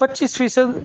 25%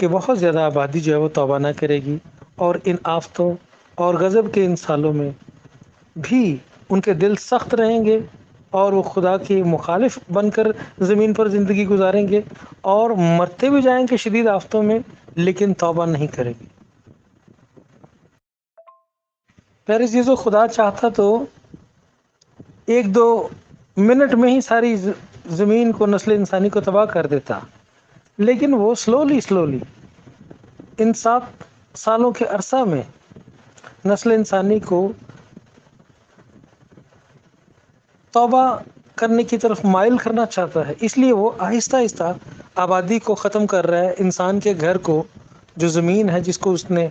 کہ بہت زیادہ آبادی جو ہے وہ توبہ نہ کرے گی، اور ان آفتوں اور غضب کے ان سالوں میں بھی ان کے دل سخت رہیں گے اور وہ خدا کے مخالف بن کر زمین پر زندگی گزاریں گے اور مرتے بھی جائیں گے شدید آفتوں میں، لیکن توبہ نہیں کریں گے۔ پیارے عزیزو، خدا چاہتا تو ایک دو منٹ میں ہی ساری زمین کو، نسل انسانی کو تباہ کر دیتا، لیکن وہ سلولی ان 7 سالوں کے عرصہ میں نسل انسانی کو توبہ کرنے کی طرف مائل کرنا چاہتا ہے، اس لیے وہ آہستہ آہستہ آبادی کو ختم کر رہا ہے۔ انسان کے گھر کو، جو زمین ہے جس کو اس نے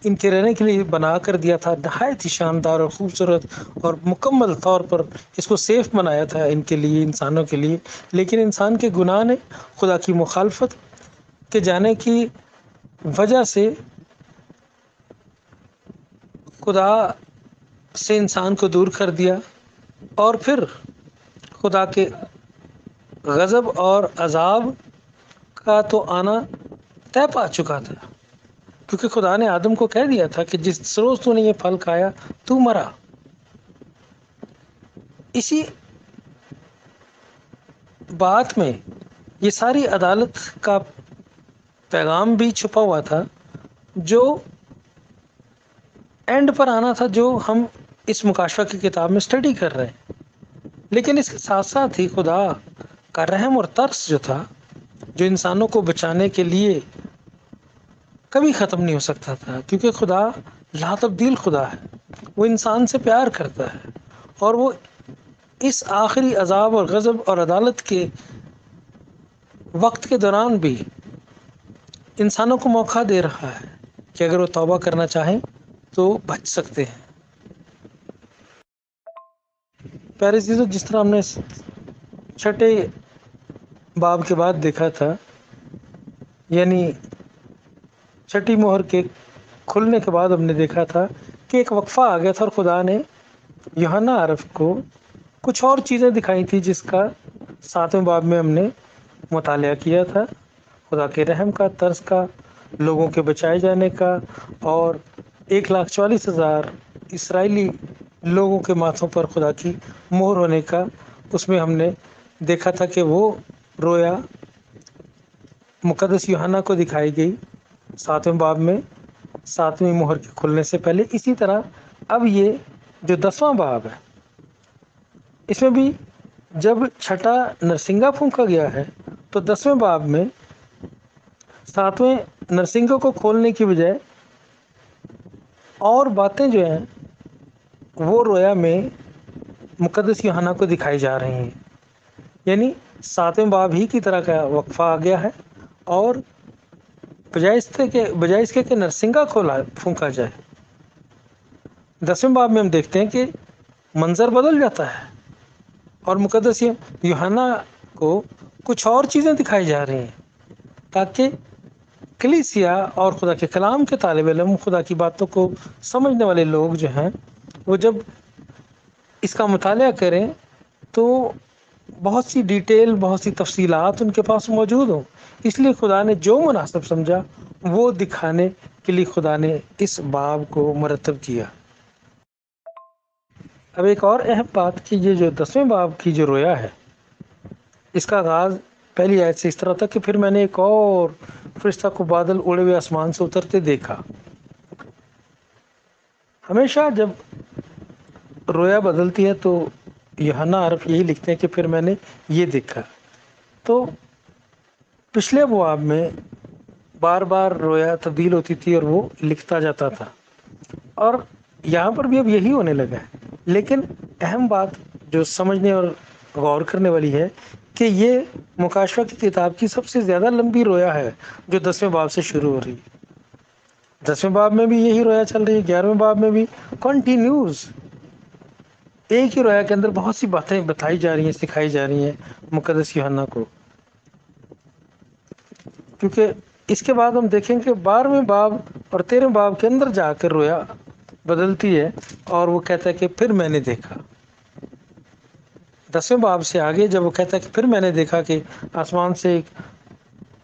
ان کے رہنے کے لیے بنا کر دیا تھا، نہایت ہی شاندار اور خوبصورت اور مکمل طور پر اس کو سیف بنایا تھا ان کے لیے، انسانوں کے لیے، لیکن انسان کے گناہ نے، خدا کی مخالفت کے جانے کی وجہ سے خدا سے انسان کو دور کر دیا، اور پھر خدا کے غضب اور عذاب کا تو آنا طے پا چکا تھا، کیونکہ خدا نے آدم کو کہہ دیا تھا کہ جس روز تو نے یہ پھل کھایا تو مرا۔ اسی بات میں یہ ساری عدالت کا پیغام بھی چھپا ہوا تھا، جو اینڈ پر آنا تھا، جو ہم اس مکاشفہ کی کتاب میں سٹڈی کر رہے ہیں۔ لیکن اس کے ساتھ ساتھ ہی خدا کا رحم اور ترس جو تھا، جو انسانوں کو بچانے کے لیے کبھی ختم نہیں ہو سکتا تھا، کیونکہ خدا لا تبدیل خدا ہے، وہ انسان سے پیار کرتا ہے، اور وہ اس آخری عذاب اور غضب اور عدالت کے وقت کے دوران بھی انسانوں کو موقع دے رہا ہے کہ اگر وہ توبہ کرنا چاہیں تو بچ سکتے ہیں۔ پیارے عزیزو، جس طرح ہم نے 6 باب کے بعد دیکھا تھا، یعنی 6 مہر کے کھلنے کے بعد ہم نے دیکھا تھا کہ ایک وقفہ آ گیا تھا، اور خدا نے یوحنا عارف کو کچھ اور چیزیں دکھائی تھی، جس کا 7ویں باب میں ہم نے مطالعہ کیا تھا، خدا کے رحم کا، ترس کا، لوگوں کے بچائے جانے کا، اور 1,44,000 اسرائیلی لوگوں کے ماتھوں پر خدا کی مہر ہونے کا۔ اس میں ہم نے دیکھا تھا کہ وہ رویا مقدس یوحنا کو دکھائی گئی 7ویں باب میں، 7ویں مہر کے کھلنے سے پہلے۔ اسی طرح اب یہ جو 10واں باب ہے، اس میں بھی جب 6 نرسنگا پھونکا گیا ہے، تو 10ویں باب میں 7ویں نرسنگا کو کھولنے کی بجائے اور باتیں جو ہیں وہ رویا میں مقدس یوحنا کو دکھائی جا رہی ہیں، یعنی 7ویں باب ہی کی طرح کا وقفہ آ گیا ہے، اور بجائے اس کے کہ نرسنگا پھونکا جائے، 10ویں باب میں ہم دیکھتے ہیں کہ منظر بدل جاتا ہے، اور مقدس یوحنا کو کچھ اور چیزیں دکھائی جا رہی ہیں، تاکہ کلیسیا اور خدا کے کلام کے طالب علم، خدا کی باتوں کو سمجھنے والے لوگ جو ہیں، وہ جب اس کا مطالعہ کریں تو بہت سی ڈیٹیل، بہت سی تفصیلات ان کے پاس موجود ہوں۔ اس لیے خدا نے جو مناسب سمجھا وہ دکھانے کے لیے خدا نے اس باب کو مرتب کیا۔ اب ایک اور اہم بات کہ یہ جو 10ویں باب کی جو رویا ہے، اس کا آغاز پہلی آیت سے اس طرح تھا کہ پھر میں نے ایک اور فرشتہ کو بادل اڑے ہوئے آسمان سے اترتے دیکھا۔ ہمیشہ جب رویا بدلتی ہے تو یوحنا عارف یہی لکھتے ہیں کہ پھر میں نے یہ دیکھا۔ تو پچھلے ابواب میں بار بار رویا تبدیل ہوتی تھی اور وہ لکھتا جاتا تھا، اور یہاں پر بھی اب یہی ہونے لگا ہے، لیکن اہم بات جو سمجھنے اور غور کرنے والی ہے کہ یہ مکاشفہ کی کتاب کی سب سے زیادہ لمبی رویا ہے، جو 10ویں باب سے شروع ہو رہی ہے۔ 10ویں باب میں بھی یہی رویا چل رہی ہے، 11ویں باب میں بھی کنٹینیوز ایک ہی رویا کے اندر بہت سی باتیں بتائی جا رہی ہیں، سکھائی جا رہی ہیں مقدس یوحنا کو۔ کیونکہ اس کے بعد ہم دیکھیں کہ 12ویں باب اور 13ویں باب کے اندر جا کر رویا بدلتی ہے، اور وہ کہتا ہے کہ پھر میں نے دیکھا۔ 10ویں باب سے آگے جب وہ کہتا ہے کہ پھر میں نے دیکھا کہ آسمان سے ایک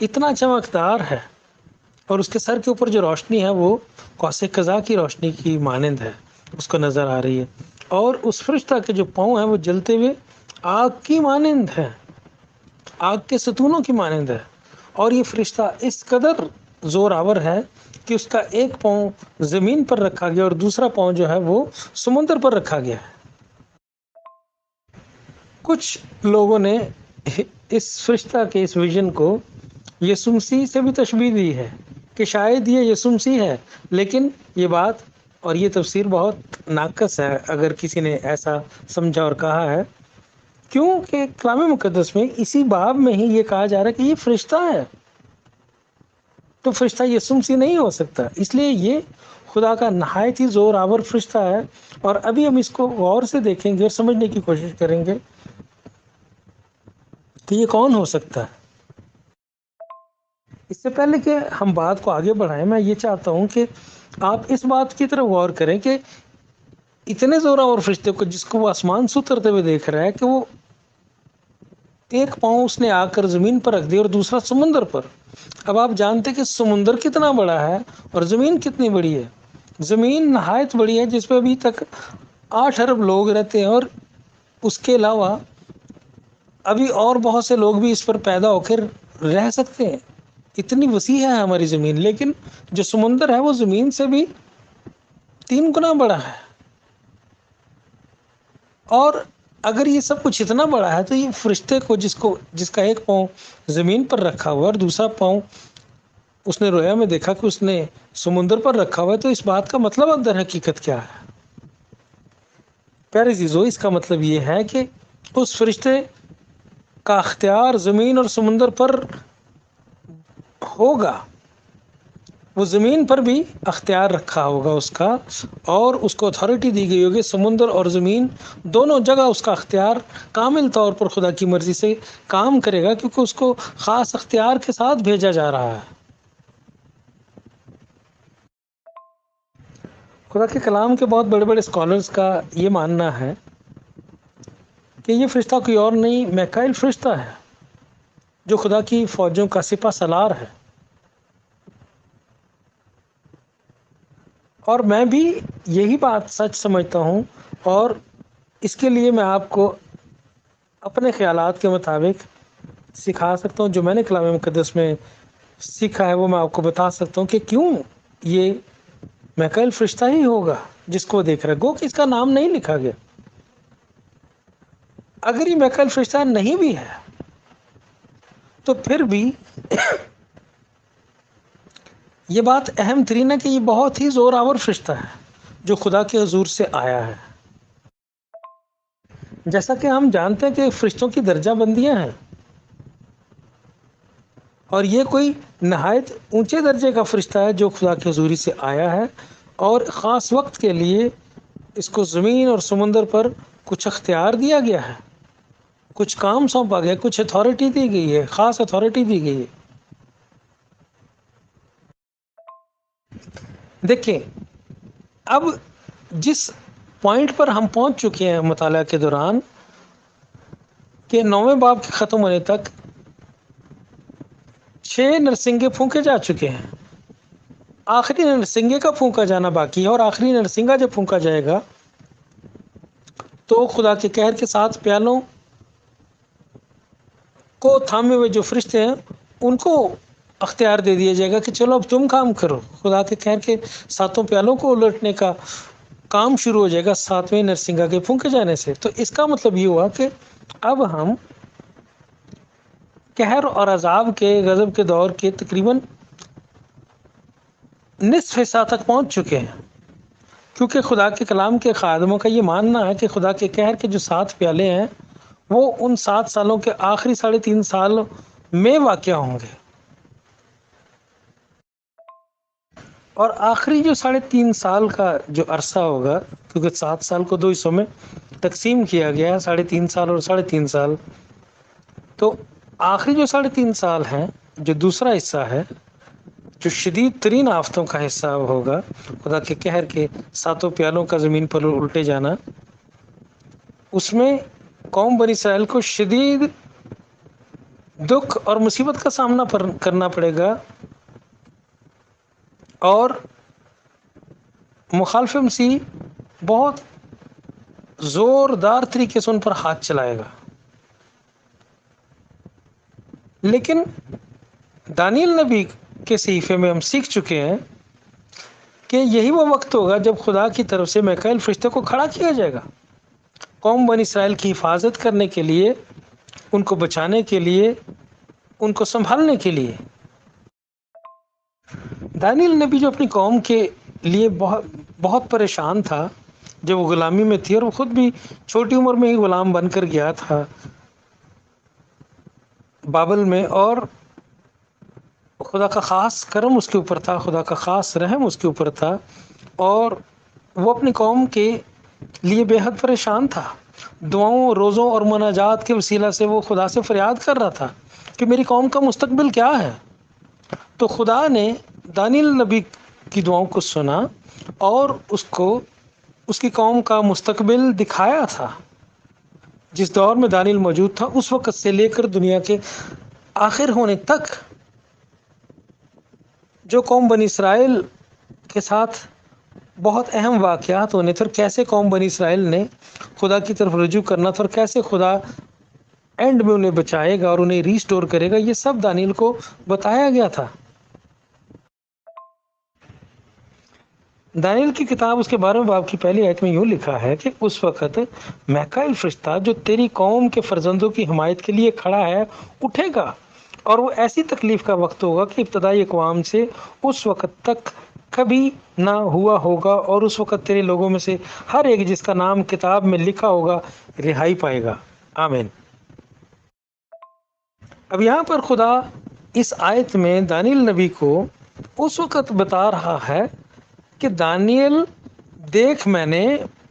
اتنا چمکدار ہے، اور اس کے سر کے اوپر جو روشنی ہے وہ قوس قزح کی روشنی کی مانند ہے، اس کو نظر آ رہی ہے، اور اس فرشتہ کے جو پاؤں ہیں وہ جلتے ہوئے آگ کی مانند ہے، آگ کے ستونوں کی مانند ہے، اور یہ فرشتہ اس قدر زور آور ہے کہ اس کا ایک پاؤں زمین پر رکھا گیا اور دوسرا پاؤں جو ہے وہ سمندر پر رکھا گیا ہے۔ کچھ لوگوں نے اس فرشتہ کے اس ویژن کو یسوع مسیح سے بھی تشبیہ دی ہے کہ شاید یہ یسوع مسیح ہے، لیکن یہ بات اور یہ تفسیر بہت ناقص ہے اگر کسی نے ایسا سمجھا اور کہا ہے، کیونکہ کلام مقدس میں اسی باب میں ہی یہ کہا جا رہا ہے کہ یہ فرشتہ ہے، تو فرشتہ یسوع مسیح نہیں ہو سکتا، اس لیے یہ خدا کا نہایت ہی زور آور فرشتہ ہے، اور ابھی ہم اس کو غور سے دیکھیں گے اور سمجھنے کی کوشش کریں گے کہ یہ کون ہو سکتا ہے۔ اس سے پہلے کہ ہم بات کو آگے بڑھائیں، میں یہ چاہتا ہوں کہ آپ اس بات کی طرف غور کریں کہ اتنے زور آور فرشتے کو جس کو وہ آسمان سے اترتے ہوئے دیکھ رہا ہے کہ وہ ایک پاؤں اس نے آ کر زمین پر رکھ دیا اور دوسرا سمندر پر۔ اب آپ جانتے کہ سمندر کتنا بڑا ہے اور زمین کتنی بڑی ہے۔ زمین نہایت بڑی ہے جس پہ ابھی تک 8 ارب لوگ رہتے ہیں، اور اس کے علاوہ ابھی اور بہت سے لوگ بھی اس پر پیدا ہو کر رہ سکتے ہیں، اتنی وسیع ہے ہماری زمین۔ لیکن جو سمندر ہے وہ زمین سے بھی 3 گنا بڑا ہے، اور اگر یہ سب کچھ اتنا بڑا ہے تو یہ فرشتے کو جس کا ایک پاؤں زمین پر رکھا ہوا اور دوسرا پاؤں اس نے رویا میں دیکھا کہ اس نے سمندر پر رکھا ہوا ہے، تو اس بات کا مطلب اندر حقیقت کیا ہے؟ پیارے عزیزو، اس کا مطلب یہ ہے کہ اس فرشتے کا اختیار زمین اور سمندر پر ہوگا، وہ زمین پر بھی اختیار رکھا ہوگا اس کا، اور اس کو اتھارٹی دی گئی ہوگی، سمندر اور زمین دونوں جگہ اس کا اختیار کامل طور پر خدا کی مرضی سے کام کرے گا، کیونکہ اس کو خاص اختیار کے ساتھ بھیجا جا رہا ہے۔ خدا کے کلام کے بہت بڑے بڑے اسکالرز کا یہ ماننا ہے کہ یہ فرشتہ کوئی اور نہیں، میکائیل فرشتہ ہے، جو خدا کی فوجوں کا سپہ سالار ہے۔ اور میں بھی یہی بات سچ سمجھتا ہوں، اور اس کے لیے میں آپ کو اپنے خیالات کے مطابق سکھا سکتا ہوں، جو میں نے کلام مقدس میں سیکھا ہے وہ میں آپ کو بتا سکتا ہوں کہ کیوں یہ میکائیل فرشتہ ہی ہوگا جس کو دیکھ رہا ہے، گو کہ اس کا نام نہیں لکھا گیا۔ اگر یہ میکائیل فرشتہ نہیں بھی ہے تو پھر بھی یہ بات اہم ترین ہے کہ یہ بہت ہی زور آور فرشتہ ہے جو خدا کے حضور سے آیا ہے۔ جیسا کہ ہم جانتے ہیں کہ فرشتوں کی درجہ بندیاں ہیں، اور یہ کوئی نہایت اونچے درجے کا فرشتہ ہے جو خدا کی حضوری سے آیا ہے، اور خاص وقت کے لیے اس کو زمین اور سمندر پر کچھ اختیار دیا گیا ہے، کچھ کام سونپا گیا، کچھ اتھارٹی دی گئی ہے، خاص اتھارٹی دی گئی ہے۔ دیکھیں، اب جس پوائنٹ پر ہم پہنچ چکے ہیں مطالعہ کے دوران کہ 9ویں باب کے ختم ہونے تک 6 نرسنگے پھونکے جا چکے ہیں، آخری نرسنگے کا پھونکا جانا باقی ہے، اور آخری نرسنگا جب پھونکا جائے گا تو خدا کے قہر کے 7 پیالوں کو تھامے ہوئے جو فرشتے ہیں ان کو اختیار دے دیا جائے گا کہ چلو اب تم کام کرو۔ خدا کے قہر کے 7 پیالوں کو الٹنے کا کام شروع ہو جائے گا 7ویں نرسنگا کے پھونکے جانے سے۔ تو اس کا مطلب یہ ہوا کہ اب ہم قہر اور عذاب کے غضب کے دور کے تقریباً نصف حصہ تک پہنچ چکے ہیں، کیونکہ خدا کے کلام کے خادموں کا یہ ماننا ہے کہ خدا کے قہر کے جو 7 پیالے ہیں وہ ان 7 سالوں کے آخری 3.5 سال میں واقع ہوں گے، اور آخری جو 3.5 سال کا جو عرصہ ہوگا، کیونکہ 7 سال کو 2 حصوں میں تقسیم کیا گیا ہے، 3.5 سال اور 3.5 سال، تو آخری جو 3.5 سال ہیں جو دوسرا حصہ ہے، جو شدید ترین آفتوں کا حصہ ہوگا، خدا کے قہر کے 7 پیالوں کا زمین پر الٹے جانا، اس میں قوم بنی اسرائیل کو شدید دکھ اور مصیبت کا سامنا کرنا پڑے گا، اور مخالف مسیح بہت زوردار طریقے سے ان پر ہاتھ چلائے گا۔ لیکن دانیل نبی کے صحیفے میں ہم سیکھ چکے ہیں کہ یہی وہ وقت ہوگا جب خدا کی طرف سے میکائیل فرشتے کو کھڑا کیا جائے گا، قوم بنی اسرائیل کی حفاظت کرنے کے لیے، ان کو بچانے کے لیے، ان کو سنبھالنے کے لیے۔ دانیل نبی جو اپنی قوم کے لیے بہت پریشان تھا جب وہ غلامی میں تھی، اور وہ خود بھی چھوٹی عمر میں ہی غلام بن کر گیا تھا بابل میں، اور خدا کا خاص کرم اس کے اوپر تھا، خدا کا خاص رحم اس کے اوپر تھا، اور وہ اپنی قوم کے لیے بے حد پریشان تھا۔ دعاؤں، روزوں اور مناجات کے وسیلہ سے وہ خدا سے فریاد کر رہا تھا کہ میری قوم کا مستقبل کیا ہے۔ تو خدا نے دانیل نبی کی دعاؤں کو سنا اور اس کو اس کی قوم کا مستقبل دکھایا تھا۔ جس دور میں دانیل موجود تھا، اس وقت سے لے کر دنیا کے آخر ہونے تک جو قوم بنی اسرائیل کے ساتھ بہت اہم واقعات ہونے تھے، اور کیسے قوم بنی اسرائیل نے خدا کی طرف رجوع کرنا تھا، اور کیسے خدا اینڈ میں انہیں بچائے گا اور انہیں ریسٹور کرے گا، یہ سب دانیل کو بتایا گیا تھا۔ دانیل کی کتاب اس کے 12ویں باب کی پہلی آیت میں یوں لکھا ہے کہ اس وقت میکائیل فرشتہ جو تیری قوم کے فرزندوں کی حمایت کے لیے کھڑا ہے اٹھے گا، اور وہ ایسی تکلیف کا وقت ہوگا کہ ابتدائی اقوام سے اس وقت تک کبھی نہ ہوا ہوگا، اور اس وقت تیرے لوگوں میں سے ہر ایک جس کا نام کتاب میں لکھا ہوگا رہائی پائے گا۔ آمین۔ اب یہاں پر خدا اس آیت میں دانیل نبی کو اس وقت بتا رہا ہے کہ دانیل دیکھ، میں نے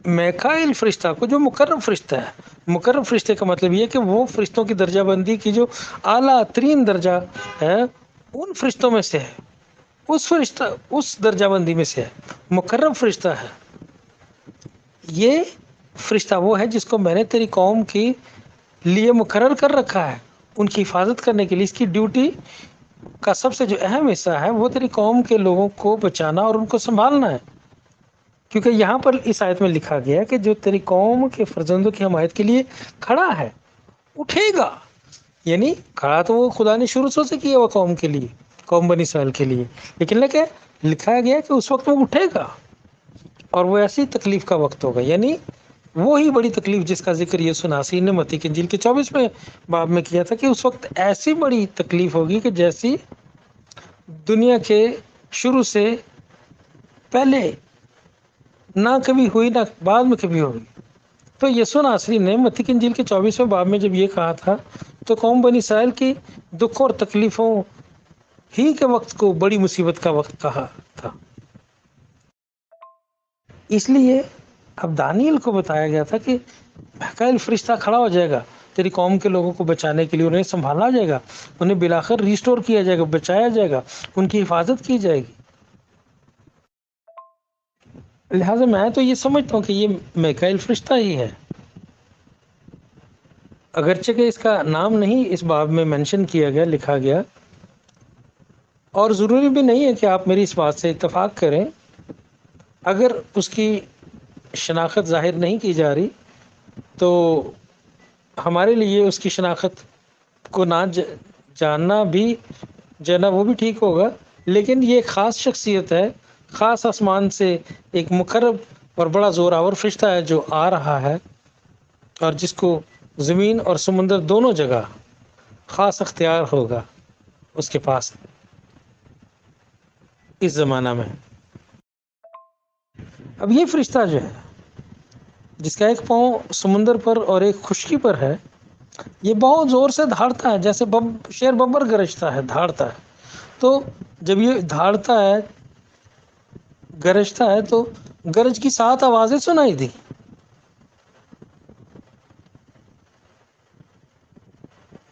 میکائیل فرشتہ کو، جو مقرب فرشتہ ہے، مقرب فرشتے کا مطلب یہ ہے کہ وہ فرشتوں کی درجہ بندی کی جو اعلیٰ ترین درجہ ہے ان فرشتوں میں سے ہے، اس درجہ بندی میں سے ہے، مقرب فرشتہ ہے۔ یہ فرشتہ وہ ہے جس کو میں نے تیری قوم کے لیے مقرر کر رکھا ہے، ان کی حفاظت کرنے کے لیے۔ اس کی ڈیوٹی کا سب سے جو اہم حصہ ہے وہ تیری قوم کے لوگوں کو بچانا اور ان کو سنبھالنا ہے، کیونکہ یہاں پر اس آیت میں لکھا گیا ہے کہ جو تیری قوم کے فرزندوں کی حمایت کے لیے کھڑا ہے اٹھے گا۔ یعنی کھڑا تو وہ خدا نے شروع سے کیا وہ قوم کے لیے، قوم بنی اسرائیل کے لیے، لیکن لکھا گیا کہ اس وقت وہ اٹھے گا، اور وہ ایسی تکلیف کا وقت ہوگا، یعنی وہی بڑی تکلیف جس کا ذکر یسوع ناصری نے متی کی انجیل کے 24ویں باب میں کیا تھا، کہ اس وقت ایسی بڑی تکلیف ہوگی کہ جیسی دنیا کے شروع سے پہلے نہ کبھی ہوئی، نہ بعد میں کبھی ہوگی۔ تو یسوع ناصری نے متی کی انجیل کے 24ویں باب میں جب یہ کہا تھا، تو قوم بنی اسرائیل کی دکھوں اور تکلیفوں ہی کے وقت کو بڑی مصیبت کا وقت کہا تھا۔ اس لیے اب دانیل کو بتایا گیا تھا کہ میکائیل فرشتہ کھڑا ہو جائے گا تیری قوم کے لوگوں کو بچانے کے لیے، انہیں سنبھالا جائے گا، انہیں بالآخر ریسٹور کیا جائے گا، بچایا جائے گا، ان کی حفاظت کی جائے گی۔ لہٰذا میں تو یہ سمجھتا ہوں کہ یہ میکائیل فرشتہ ہی ہے، اگرچہ کہ اس کا نام نہیں اس باب میں منشن کیا گیا، لکھا گیا، اور ضروری بھی نہیں ہے کہ آپ میری اس بات سے اتفاق کریں۔ اگر اس کی شناخت ظاہر نہیں کی جا رہی تو ہمارے لیے اس کی شناخت کو نہ جاننا بھی جو ہے نا وہ بھی ٹھیک ہوگا، لیکن یہ ایک خاص شخصیت ہے، خاص آسمان سے ایک مقرب اور بڑا زوراور فرشتہ ہے جو آ رہا ہے، اور جس کو زمین اور سمندر دونوں جگہ خاص اختیار ہوگا اس کے پاس اس زمانہ میں۔ اب یہ فرشتہ جو ہے جس کا ایک پاؤں سمندر پر اور ایک خشکی پر ہے، یہ بہت زور سے دھاڑتا ہے، جیسے شیر ببر گرجتا ہے، دھاڑتا ہے۔ تو جب یہ دھاڑتا ہے، گرجتا ہے، تو گرج کی 7 آوازیں سنائی دی۔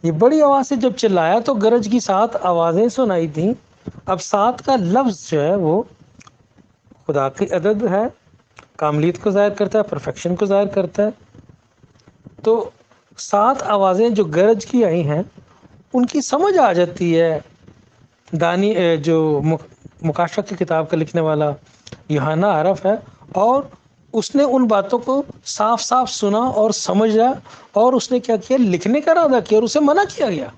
یہ بڑی آواز سے جب چلایا تو گرج کی 7 آوازیں سنائی دیں۔ اب 7 کا لفظ جو ہے وہ خدا کی عدد ہے، کاملیت کو ظاہر کرتا ہے، پرفیکشن کو ظاہر کرتا ہے۔ تو 7 آوازیں جو گرج کی آئی ہیں ان کی سمجھ آ جاتی ہے۔ دانی جو مکاشفہ کی کتاب کا لکھنے والا یوحنا عرف ہے، اور اس نے ان باتوں کو صاف صاف سنا اور سمجھا، اور اس نے کیا کیا، لکھنے کا ارادہ کیا، اور اسے منع کیا گیا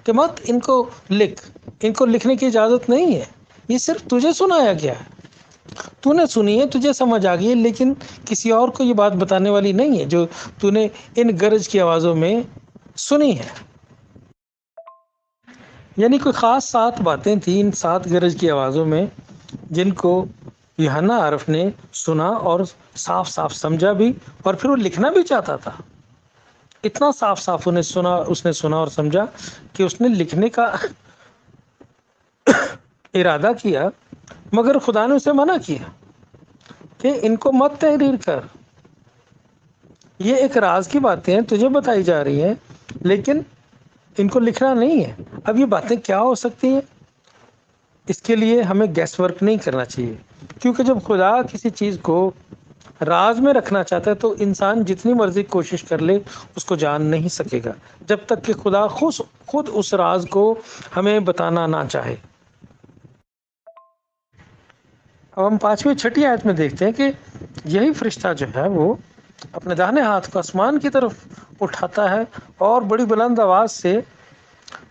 کہ مت ان کو لکھ، ان کو لکھنے کی اجازت نہیں ہے، یہ صرف تجھے سنایا گیا ہے، تو نے سنی ہے، تجھے سمجھ آ گئی ہے، لیکن کسی اور کو یہ بات بتانے والی نہیں ہے جو تو نے ان گرج کی آوازوں میں سنی ہے۔ یعنی کوئی خاص 7 باتیں تھیں ان 7 گرج کی آوازوں میں، جن کو یوحنا عرف نے سنا اور صاف صاف سمجھا بھی، اور پھر وہ لکھنا بھی چاہتا تھا۔ اتنا صاف صاف اس نے سنا اور سمجھا کہ اس نے لکھنے کا ارادہ کیا، مگر خدا نے اسے منع کیا کہ ان کو مت تحریر کر، یہ ایک راز کی باتیں ہیں، تجھے بتائی جا رہی ہیں، لیکن ان کو لکھنا نہیں ہے۔ اب یہ باتیں کیا ہو سکتی ہیں، اس کے لیے ہمیں گیس ورک نہیں کرنا چاہیے، کیونکہ جب خدا کسی چیز کو راز میں رکھنا چاہتا ہے تو انسان جتنی مرضی کوشش کر لے اس کو جان نہیں سکے گا، جب تک کہ خدا خود اس راز کو ہمیں بتانا نہ چاہے۔ اب ہم 5ویں 6 آیت میں دیکھتے ہیں کہ یہی فرشتہ جو ہے وہ اپنے داہنے ہاتھ کو آسمان کی طرف اٹھاتا ہے اور بڑی بلند آواز سے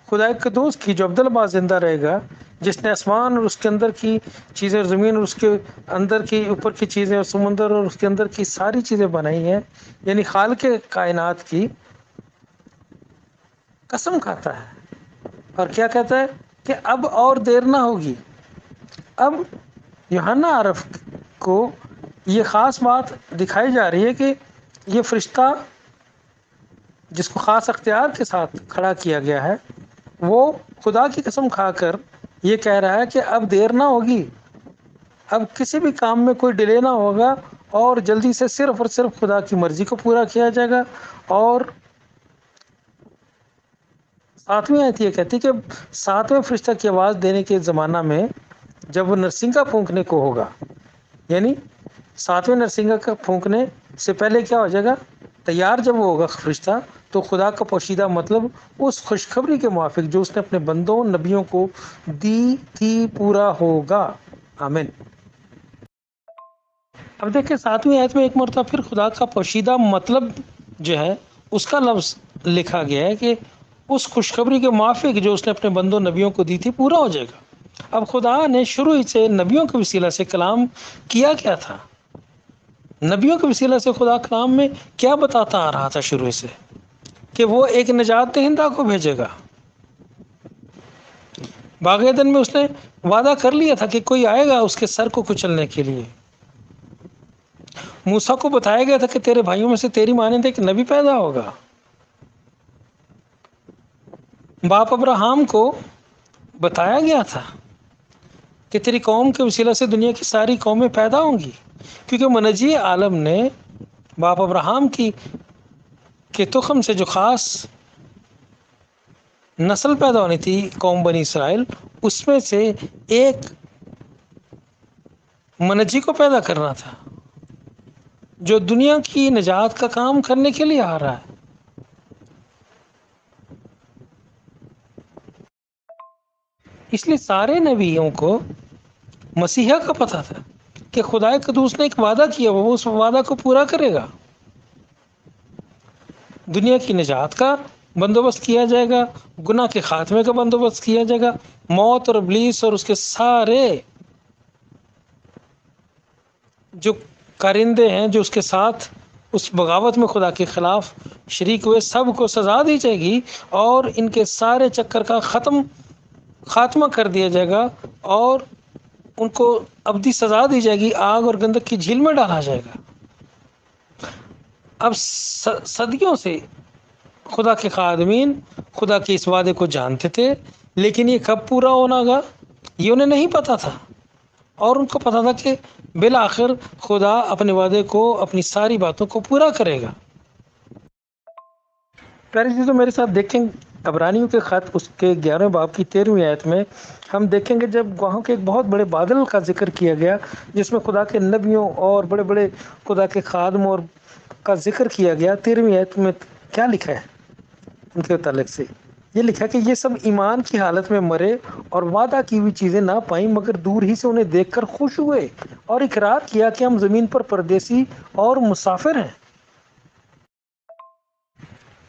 خدا قدوس کی جو ابدالآباد زندہ رہے گا، جس نے آسمان اور اس کے اندر کی چیزیں اور زمین اور اس کے اندر کی اوپر کی چیزیں اور سمندر اور اس کے اندر کی ساری چیزیں بنائی ہیں، یعنی خالق کائنات کی قسم کھاتا ہے اور کیا کہتا ہے کہ اب اور دیر نہ ہوگی۔ اب یوحنا عرف کو یہ خاص بات دکھائی جا رہی ہے کہ یہ فرشتہ جس کو خاص اختیار کے ساتھ کھڑا کیا گیا ہے، وہ خدا کی قسم کھا کر یہ کہہ رہا ہے کہ اب دیر نہ ہوگی، اب کسی بھی کام میں کوئی ڈیلے نہ ہوگا، اور جلدی سے صرف اور صرف خدا کی مرضی کو پورا کیا جائے گا۔ اور 7ویں آیت یہ کہتی کہ 7ویں فرشتہ کی آواز دینے کے زمانہ میں جب وہ نرسنگا پھونکنے کو ہوگا، یعنی 7ویں نرسنگا کا پھونکنے سے پہلے کیا ہو جائے گا، تیار جب وہ ہوگا فرشتہ، تو خدا کا پوشیدہ مطلب اس خوشخبری کے موافق جو اس نے اپنے بندوں نبیوں کو دی تھی پورا ہوگا۔ آمین۔ اب دیکھیں 7ویں آیت میں ایک مرتبہ پھر خدا کا پوشیدہ مطلب جو ہے اس کا لفظ لکھا گیا ہے کہ اس خوشخبری کے موافق جو اس نے اپنے بندوں نبیوں کو دی تھی پورا ہو جائے گا۔ اب خدا نے شروع ہی سے نبیوں کے وسیلہ سے کلام کیا تھا، نبیوں کے وسیلہ سے خدا کلام میں کیا بتاتا آ رہا تھا شروع سے، کہ وہ ایک نجات دہندہ کو بھیجے گا۔ باغ عدن میں اس نے وعدہ کر لیا تھا کہ کوئی آئے گا اس کے سر کو کچلنے کے لیے۔ موسیٰ کو بتایا گیا تھا کہ تیرے بھائیوں میں سے تیری مانند ایک نبی پیدا ہوگا۔ باپ ابراہیم کو بتایا گیا تھا کہ تیری قوم کے وسیلہ سے دنیا کی ساری قومیں پیدا ہوں گی، کیونکہ منجی عالم نے باپ ابراہیم کے تخم سے جو خاص نسل پیدا ہونی تھی قوم بنی اسرائیل، اس میں سے ایک منجی کو پیدا کرنا تھا جو دنیا کی نجات کا کام کرنے کے لیے آ رہا ہے۔ اس لیے سارے نبیوں کو مسیحا کا پتہ تھا کہ خدا قدوس نے ایک وعدہ کیا، وہ اس وعدہ کو پورا کرے گا، دنیا کی نجات کا بندوبست کیا جائے گا، گناہ کے خاتمے کا بندوبست کیا جائے گا، موت اور ابلیس اور اس کے سارے جو کارندے ہیں جو اس کے ساتھ اس بغاوت میں خدا کے خلاف شریک ہوئے، سب کو سزا دی جائے گی، اور ان کے سارے چکر کا خاتمہ کر دیا جائے گا، اور ان کو ابدی سزا دی جائے گی، آگ اور گندک کی جھیل میں ڈالا جائے گا۔ اب صدیوں سے خدا کے خادمین خدا کے اس وعدے کو جانتے تھے، لیکن یہ کب پورا ہونا گا یہ انہیں نہیں پتا تھا، اور ان کو پتا تھا کہ بالآخر خدا اپنے وعدے کو، اپنی ساری باتوں کو پورا کرے گا۔ پیاری چیزوں میرے ساتھ دیکھیں عبرانیوں کے خط اس کے 11 باب کی 13ویں آیت میں ہم دیکھیں گے جب وہاں کے ایک بہت بڑے بادل کا ذکر کیا گیا، جس میں خدا کے نبیوں اور بڑے بڑے خدا کے خادموں کا ذکر کیا گیا، 13ویں آیت میں کیا لکھا ہے ان کے متعلق سے، یہ لکھا کہ یہ سب ایمان کی حالت میں مرے اور وعدہ کی ہوئی چیزیں نہ پائیں، مگر دور ہی سے انہیں دیکھ کر خوش ہوئے اور اقرار کیا کہ ہم زمین پر پردیسی اور مسافر ہیں۔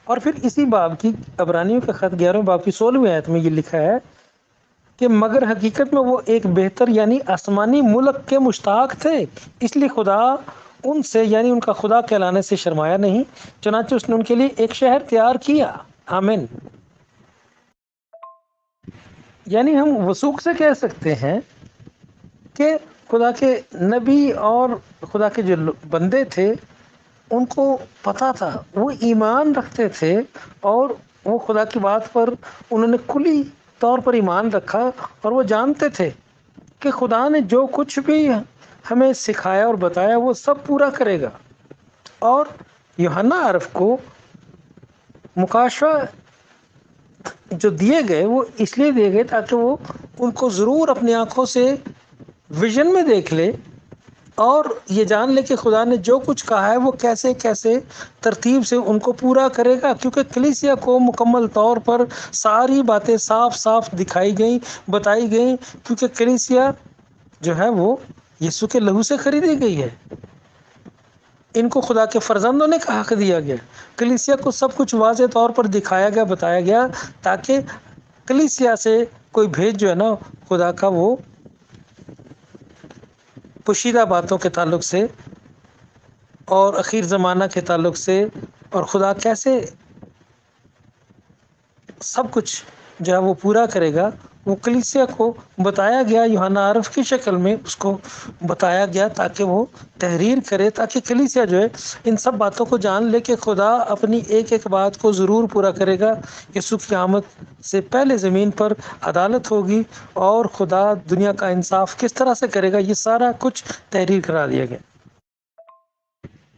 اور پھر اسی باب کی عبرانیوں کے خط 11 باب کی 16ویں آیت میں یہ لکھا ہے کہ مگر حقیقت میں وہ ایک بہتر یعنی آسمانی ملک کے مشتاق تھے، اس لیے خدا ان سے یعنی ان کا خدا کہلانے سے شرمایا نہیں، چنانچہ اس نے ان کے لیے ایک شہر تیار کیا۔ آمین۔ یعنی ہم وثوق سے کہہ سکتے ہیں کہ خدا کے نبی اور خدا کے جو بندے تھے ان کو پتا تھا، وہ ایمان رکھتے تھے، اور وہ خدا کی بات پر انہوں نے کھلی طور پر ایمان رکھا، اور وہ جانتے تھے کہ خدا نے جو کچھ بھی ہمیں سکھایا اور بتایا وہ سب پورا کرے گا۔ اور یوحنا عرف کو مکاشفہ جو دیے گئے وہ اس لیے دیے گئے تاکہ وہ ان کو ضرور اپنی آنکھوں سے ویژن میں دیکھ لے اور یہ جان لے کہ خدا نے جو کچھ کہا ہے وہ کیسے کیسے ترتیب سے ان کو پورا کرے گا، کیونکہ کلیسیا کو مکمل طور پر ساری باتیں صاف صاف دکھائی گئیں، بتائی گئیں، کیونکہ کلیسیا جو ہے وہ یسوع کے لہو سے خریدی گئی ہے۔ ان کو خدا کے فرزندوں نے کا حق دیا گیا، کلیسیا کو سب کچھ واضح طور پر دکھایا گیا، بتایا گیا، تاکہ کلیسیا سے کوئی بھید جو ہے نا خدا کا وہ پوشیدہ باتوں کے تعلق سے اور اخیر زمانہ کے تعلق سے اور خدا کیسے سب کچھ جو ہے وہ پورا کرے گا، وہ کلیسیا کو بتایا گیا، یوحنا عرف کی شکل میں اس کو بتایا گیا تاکہ وہ تحریر کرے، تاکہ کلیسیا جو ہے ان سب باتوں کو جان لے کہ خدا اپنی ایک ایک بات کو ضرور پورا کرے گا۔ یسوع کی آمد سے پہلے زمین پر عدالت ہوگی اور خدا دنیا کا انصاف کس طرح سے کرے گا، یہ سارا کچھ تحریر کرا دیا گیا۔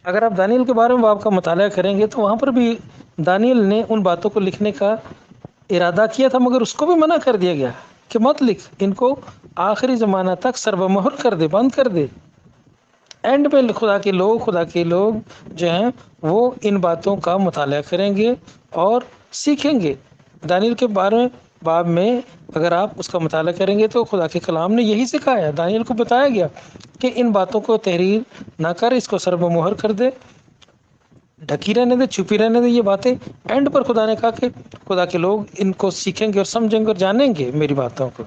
اگر آپ دانیل کے بارے میں باب کا مطالعہ کریں گے تو وہاں پر بھی دانیل نے ان باتوں کو لکھنے کا ارادہ کیا تھا، مگر اس کو بھی منع کر دیا گیا کہ مت لکھ، ان کو آخری زمانہ تک سربمہر کر دے، بند کر دے۔ اینڈ میں خدا کے لوگ جو ہیں وہ ان باتوں کا مطالعہ کریں گے اور سیکھیں گے۔ دانیل کے بارے میں باب میں اگر آپ اس کا مطالعہ کریں گے تو خدا کے کلام نے یہی سکھایا ہے، دانیل کو بتایا گیا کہ ان باتوں کو تحریر نہ کر، اس کو سربمہر کر دے، ڈھکی رہنے دے، چھپی رہنے دے یہ باتیں۔ اینڈ پر خدا نے کہا کہ خدا کے لوگ ان کو سیکھیں گے اور سمجھیں گے اور جانیں گے میری باتوں کو۔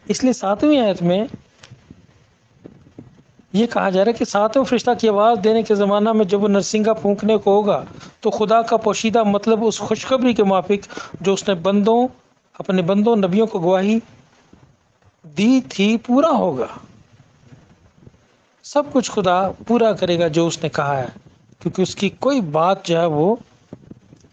اس لیے 7ویں آیت میں یہ کہا جا رہا ہے کہ 7واں فرشتہ کی آواز دینے کے زمانہ میں جب وہ نرسنگا پھونکنے کو ہوگا تو خدا کا پوشیدہ مطلب اس خوشخبری کے موافق جو اس نے اپنے بندوں نبیوں کو گواہی دی تھی پورا ہوگا۔ سب کچھ خدا پورا کرے گا جو اس نے کہا ہے، کیونکہ اس کی کوئی بات جو ہے وہ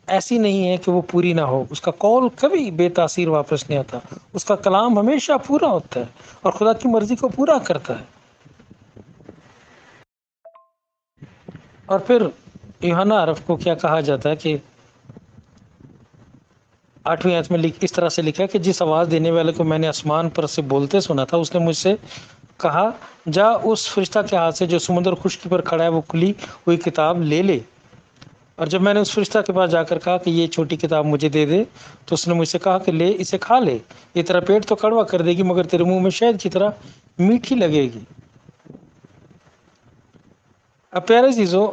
ایسی نہیں ہے کہ وہ پوری نہ ہو، اس کا قول کبھی بے تاثیر واپس نہیں آتا، اس کا کلام ہمیشہ پورا ہوتا ہے اور خدا کی مرضی کو پورا کرتا ہے۔ اور پھر یوحنا عرف کو کیا کہا جاتا ہے کہ 8ویں آیت میں اس طرح سے لکھا ہے کہ جس آواز دینے والے کو میں نے آسمان پر سے بولتے سنا تھا اس نے مجھ سے کہا جا اس فرشتہ کے ہاتھ سے جو سمندر خشکی پر کھڑا ہے وہ کھلی ہوئی کتاب لے لے۔ اور جب میں نے اس فرشتہ کے پاس جا کر کہا کہ یہ چھوٹی کتاب مجھے دے دے تو اس نے مجھ سے کہا کہ لے اسے کھا لے، یہ تیرا پیٹ تو کڑوا کر دے گی مگر تیرے منہ میں شہد کی طرح میٹھی لگے گی۔ اب پیارے عزیزو،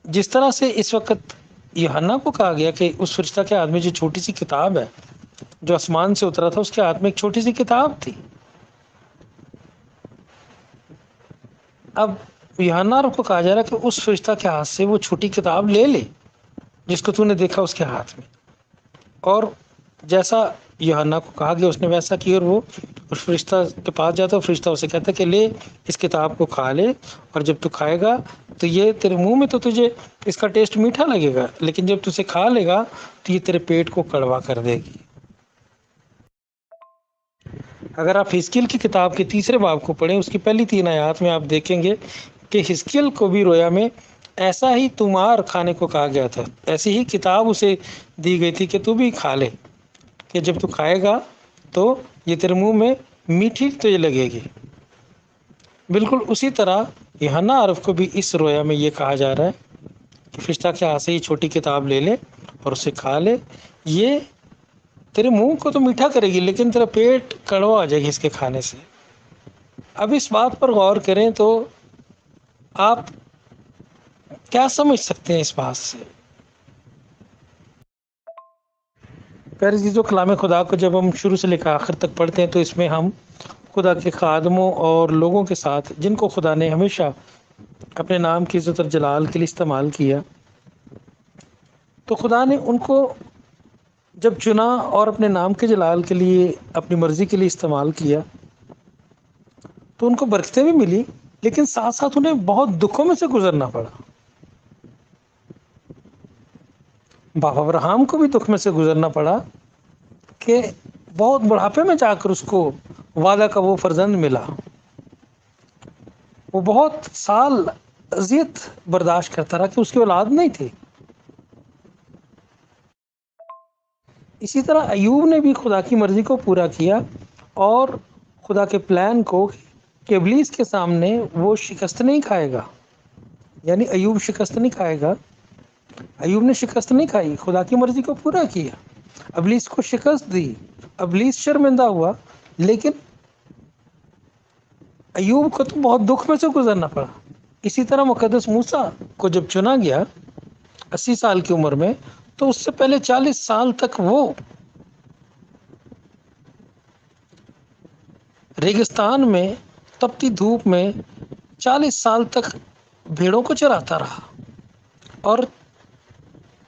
جس طرح سے اس وقت یوحنا کو کہا گیا کہ اس فرشتہ کے ہاتھ میں جو چھوٹی سی کتاب ہے جو آسمان سے اترا تھا اس کے ہاتھ میں ایک چھوٹی سی کتاب تھی، اب یوحنا کو کہا جا رہا ہے کہ اس فرشتہ کے ہاتھ سے وہ چھوٹی کتاب لے لے جس کو تو نے دیکھا اس کے ہاتھ میں، اور جیسا یوحنا کو کہا گیا اس نے ویسا کیا، اور وہ اس فرشتہ کے پاس جاتا ہے، فرشتہ اسے کہتا ہے کہ لے اس کتاب کو کھا لے، اور جب تو کھائے گا تو یہ تیرے منہ میں تو تجھے اس کا ٹیسٹ میٹھا لگے گا، لیکن جب تو اسے کھا لے گا تو یہ تیرے پیٹ کو کڑوا کر دے گی۔ اگر آپ حزقیل کی کتاب کے 3 باب کو پڑھیں، اس کی پہلی 3 آیات میں آپ دیکھیں گے کہ حزقیل کو بھی رویا میں ایسا ہی تمہار کھانے کو کہا گیا تھا، ایسی ہی کتاب اسے دی گئی تھی کہ تو بھی کھا لے، کہ جب تو کھائے گا تو یہ تیرے منہ میں میٹھی تو یہ لگے گی۔ بالکل اسی طرح یوحنا عرف کو بھی اس رویا میں یہ کہا جا رہا ہے کہ فرشتہ کے ہاتھ سے یہ چھوٹی کتاب لے لے اور اسے کھا لے، یہ تیرے منہ کو تو میٹھا کرے گی لیکن تیرا پیٹ کڑوا آ جائے گی اس کے کھانے سے۔ اب اس بات پر غور کریں تو آپ کیا سمجھ سکتے ہیں اس بات سے؟ پیارے عزیزو، کلام خدا کو جب ہم شروع سے لے کر آخر تک پڑھتے ہیں تو اس میں ہم خدا کے خادموں اور لوگوں کے ساتھ جن کو خدا نے ہمیشہ اپنے نام کی عزت اور جلال کے لیے استعمال کیا، تو خدا نے ان کو جب چنا اور اپنے نام کے جلال کے لیے اپنی مرضی کے لیے استعمال کیا تو ان کو برکتیں بھی ملی، لیکن ساتھ ساتھ انہیں بہت دکھوں میں سے گزرنا پڑا۔ باپ ابراہم کو بھی دکھ میں سے گزرنا پڑا کہ بہت بڑھاپے میں جا کر اس کو وعدہ کا وہ فرزند ملا۔ وہ بہت سال اذیت برداشت کرتا رہا کہ اس کی اولاد نہیں تھی۔ اسی طرح ایوب نے بھی خدا کی مرضی کو پورا کیا اور خدا کے پلان کو کہ ابلیس کے سامنے وہ شکست نہیں کھائے گا، یعنی ایوب شکست نہیں کھائے گا۔ ایوب نے شکست نہیں کھائی، خدا کی مرضی کو پورا کیا، ابلیس کو شکست دی، ابلیس شرمندہ ہوا، لیکن ایوب کو تو بہت دکھ میں سے گزرنا پڑا۔ اسی طرح مقدس موسیٰ کو جب چنا گیا 80 سال کی عمر میں، تو اس سے پہلے 40 سال تک وہ ریگستان میں تپتی دھوپ میں 40 سال تک بھیڑوں کو چراتا رہا، اور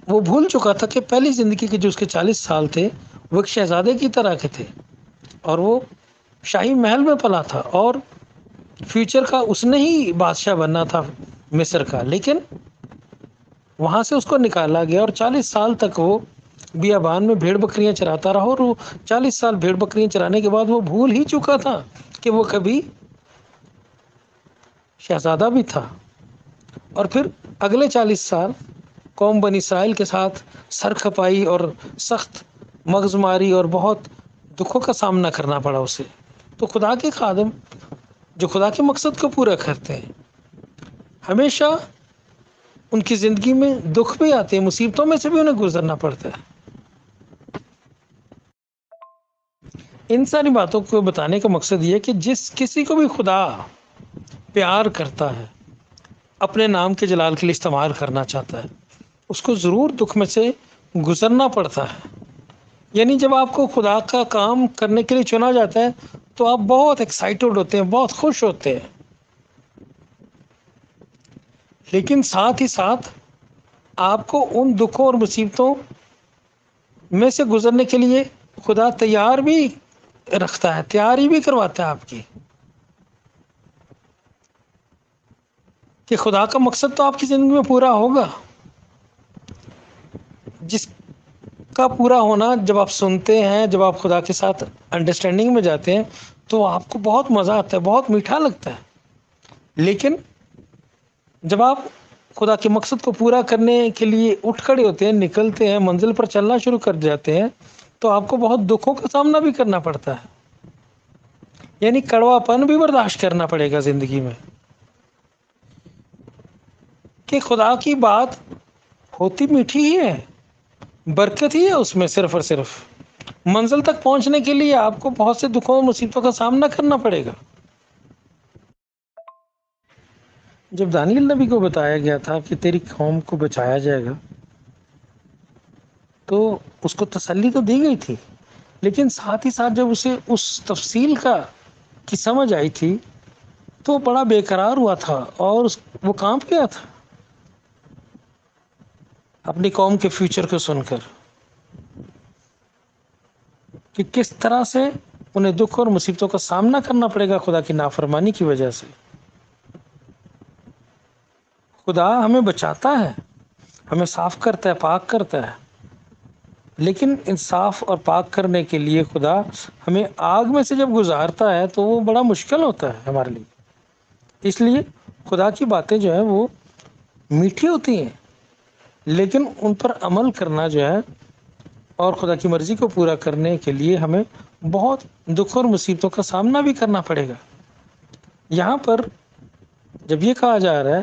وہ بھول چکا تھا کہ پہلی زندگی کے جو اس کے 40 سال تھے وہ ایک شہزادے کی طرح کے تھے، اور وہ شاہی محل میں پلا تھا اور فیوچر کا اس نے ہی بادشاہ بننا تھا مصر کا، لیکن وہاں سے اس کو نکالا گیا اور 40 سال تک وہ بیابان میں بھیڑ بکریاں چراتا رہا، اور وہ 40 سال بھیڑ بکریاں چرانے کے بعد وہ بھول ہی چکا تھا کہ وہ کبھی شہزادہ بھی تھا۔ اور پھر اگلے 40 سال قوم بنی اسرائیل کے ساتھ سر کھپائی اور سخت مغز ماری اور بہت دکھوں کا سامنا کرنا پڑا اسے۔ تو خدا کے خادم جو خدا کے مقصد کو پورا کرتے ہیں، ہمیشہ ان کی زندگی میں دکھ بھی آتے ہیں، مصیبتوں میں سے بھی انہیں گزرنا پڑتا ہے۔ ان ساری باتوں کو بتانے کا مقصد یہ ہے کہ جس کسی کو بھی خدا پیار کرتا ہے، اپنے نام کے جلال کے لیے استعمال کرنا چاہتا ہے، اس کو ضرور دکھ میں سے گزرنا پڑتا ہے۔ یعنی جب آپ کو خدا کا کام کرنے کے لیے چنا جاتا ہے تو آپ بہت ایکسائٹڈ ہوتے ہیں، بہت خوش ہوتے ہیں، لیکن ساتھ ہی ساتھ آپ کو ان دکھوں اور مصیبتوں میں سے گزرنے کے لیے خدا تیار بھی رکھتا ہے، تیاری بھی کرواتا ہے آپ کی، کہ خدا کا مقصد تو آپ کی زندگی میں پورا ہوگا، جس کا پورا ہونا جب آپ سنتے ہیں، جب آپ خدا کے ساتھ انڈرسٹینڈنگ میں جاتے ہیں تو آپ کو بہت مزہ آتا ہے، بہت میٹھا لگتا ہے، لیکن جب آپ خدا کے مقصد کو پورا کرنے کے لیے اٹھ کھڑے ہوتے ہیں، نکلتے ہیں، منزل پر چلنا شروع کر جاتے ہیں، تو آپ کو بہت دکھوں کا سامنا بھی کرنا پڑتا ہے، یعنی کڑوا پن بھی برداشت کرنا پڑے گا زندگی میں، کہ خدا کی بات ہوتی میٹھی ہی ہے، برکت ہی ہے اس میں، صرف اور صرف منزل تک پہنچنے کے لیے آپ کو بہت سے دکھوں اور مصیبتوں کا سامنا کرنا پڑے گا۔ جب دانیل نبی کو بتایا گیا تھا کہ تیری قوم کو بچایا جائے گا، تو اس کو تسلی تو دی گئی تھی، لیکن ساتھ ہی ساتھ جب اسے اس تفصیل کی سمجھ آئی تھی تو بڑا بے قرار ہوا تھا اور وہ کانپ گیا تھا اپنی قوم کے فیوچر کو سن کر، کہ کس طرح سے انہیں دکھ اور مصیبتوں کا سامنا کرنا پڑے گا خدا کی نافرمانی کی وجہ سے۔ خدا ہمیں بچاتا ہے، ہمیں صاف کرتا ہے، پاک کرتا ہے، لیکن انصاف اور پاک کرنے کے لیے خدا ہمیں آگ میں سے جب گزارتا ہے تو وہ بڑا مشکل ہوتا ہے ہمارے لیے۔ اس لیے خدا کی باتیں جو ہیں وہ میٹھی ہوتی ہیں، لیکن ان پر عمل کرنا جو ہے اور خدا کی مرضی کو پورا کرنے کے لیے ہمیں بہت دکھ اور مصیبتوں کا سامنا بھی کرنا پڑے گا۔ یہاں پر جب یہ کہا جا رہا ہے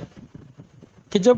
کہ جب